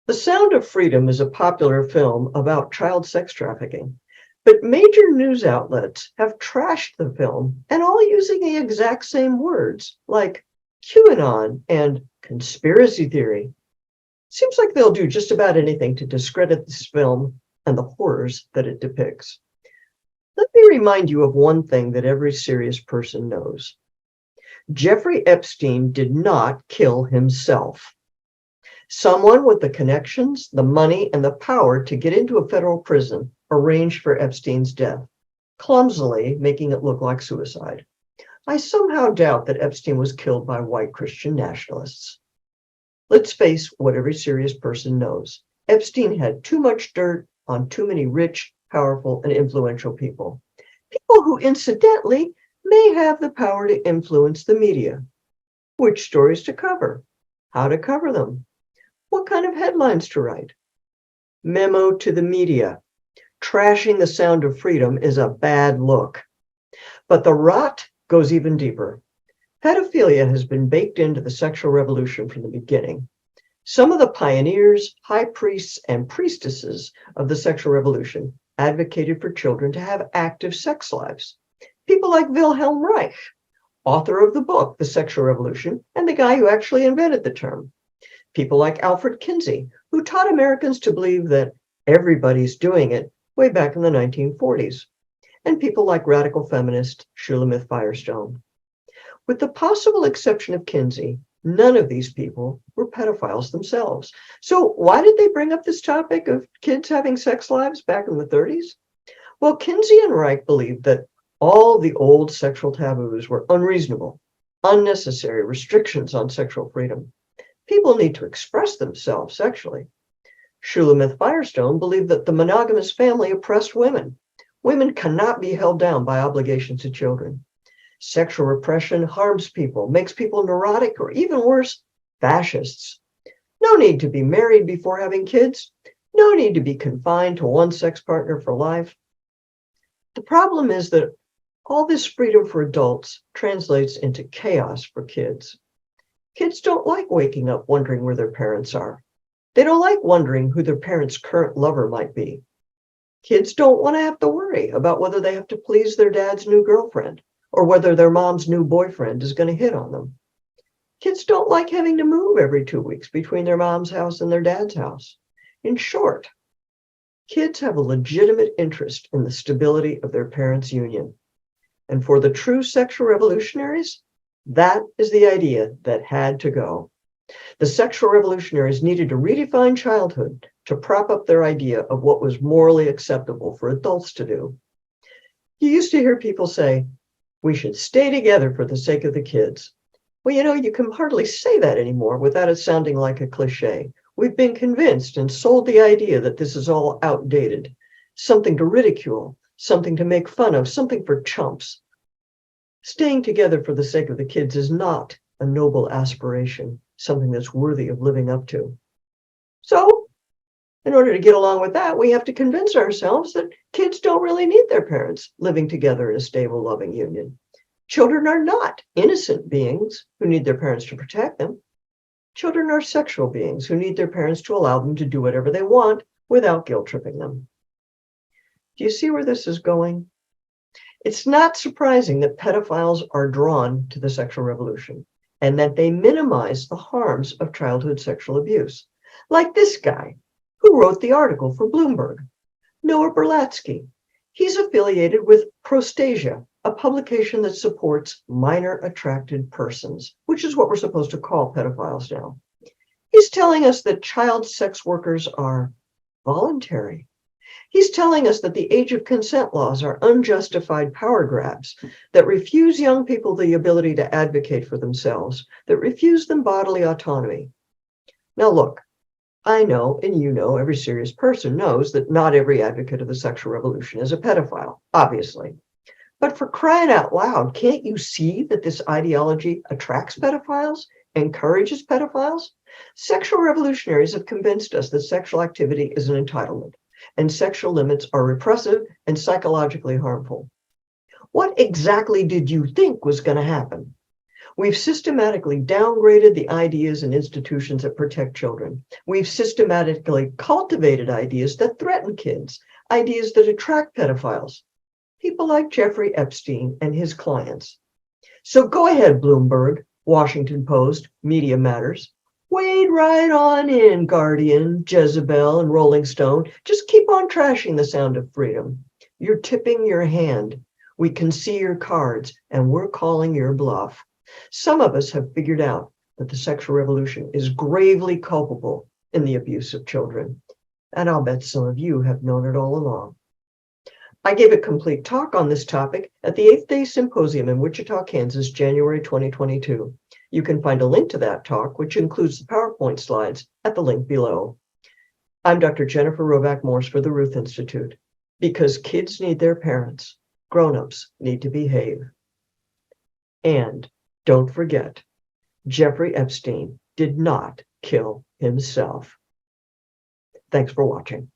The Sound of Freedom is a popular film about child sex trafficking, but major news outlets have trashed the film and all using the exact same words like QAnon and conspiracy theory. Seems like they'll do just about anything to discredit this film and the horrors that it depicts. Let me remind you of one thing that every serious person knows. Jeffrey Epstein did not kill himself. Someone with the connections, the money, and the power to get into a federal prison arranged for Epstein's death, clumsily making it look like suicide. I somehow doubt that Epstein was killed by white Christian nationalists. Let's face what every serious person knows. Epstein had too much dirt on too many rich, powerful, and influential people. People who, incidentally, may have the power to influence the media. Which stories to cover? How to cover them? What kind of headlines to write? Memo to the media. Trashing the Sound of Freedom is a bad look. But the rot goes even deeper. Pedophilia has been baked into the sexual revolution from the beginning. Some of the pioneers, high priests, and priestesses of the sexual revolution advocated for children to have active sex lives. People like Wilhelm Reich, author of the book, The Sexual Revolution, and the guy who actually invented the term. People like Alfred Kinsey, who taught Americans to believe that everybody's doing it way back in the 1940s. And people like radical feminist Shulamith Firestone. With the possible exception of Kinsey, none of these people were pedophiles themselves. So why did they bring up this topic of kids having sex lives back in the 30s? Well, Kinsey and Reich believed that all the old sexual taboos were unreasonable, unnecessary restrictions on sexual freedom. People need to express themselves sexually. Shulamith Firestone believed that the monogamous family oppressed women. Women cannot be held down by obligations to children. Sexual repression harms people, makes people neurotic, or even worse, fascists. No need to be married before having kids. No need to be confined to one sex partner for life. The problem is that all this freedom for adults translates into chaos for kids. Kids don't like waking up wondering where their parents are. They don't like wondering who their parents' current lover might be. Kids don't want to have to worry about whether they have to please their dad's new girlfriend or whether their mom's new boyfriend is going to hit on them. Kids don't like having to move every 2 weeks between their mom's house and their dad's house. In short, kids have a legitimate interest in the stability of their parents' union. And for the true sexual revolutionaries, that is the idea that had to go. The sexual revolutionaries needed to redefine childhood to prop up their idea of what was morally acceptable for adults to do. You used to hear people say, we should stay together for the sake of the kids. Well, you can hardly say that anymore without it sounding like a cliche. We've been convinced and sold the idea that this is all outdated, something to ridicule, something to make fun of, something for chumps. Staying together for the sake of the kids is not a noble aspiration, something that's worthy of living up to. So, in order to get along with that, we have to convince ourselves that kids don't really need their parents living together in a stable, loving union. Children are not innocent beings who need their parents to protect them. Children are sexual beings who need their parents to allow them to do whatever they want without guilt-tripping them. Do you see where this is going? It's not surprising that pedophiles are drawn to the sexual revolution and that they minimize the harms of childhood sexual abuse. Like this guy who wrote the article for Bloomberg, Noah Berlatsky. He's affiliated with Prostasia, a publication that supports minor attracted persons, which is what we're supposed to call pedophiles now. He's telling us that child sex workers are voluntary. He's telling us that the age of consent laws are unjustified power grabs that refuse young people the ability to advocate for themselves, that refuse them bodily autonomy. Now look, I know, and every serious person knows that not every advocate of the sexual revolution is a pedophile, obviously. But for crying out loud, can't you see that this ideology attracts pedophiles, encourages pedophiles? Sexual revolutionaries have convinced us that sexual activity is an entitlement, and sexual limits are repressive and psychologically harmful. What exactly did you think was going to happen? We've systematically downgraded the ideas and institutions that protect children. We've systematically cultivated ideas that threaten kids, ideas that attract pedophiles, people like Jeffrey Epstein and his clients. So go ahead, Bloomberg, Washington Post, Media Matters. Wade right on in, Guardian, Jezebel, and Rolling Stone. Just keep on trashing the sound of freedom. You're tipping your hand. We can see your cards, and we're calling your bluff. Some of us have figured out that the sexual revolution is gravely culpable in the abuse of children. And I'll bet some of you have known it all along. I gave a complete talk on this topic at the 8th Day Symposium in Wichita, Kansas, January 2022. You can find a link to that talk, which includes the PowerPoint slides, at the link below. I'm Dr. Jennifer Roback Morse for the Ruth Institute. Because kids need their parents, grown-ups need to behave. And don't forget, Jeffrey Epstein did not kill himself. Thanks for watching.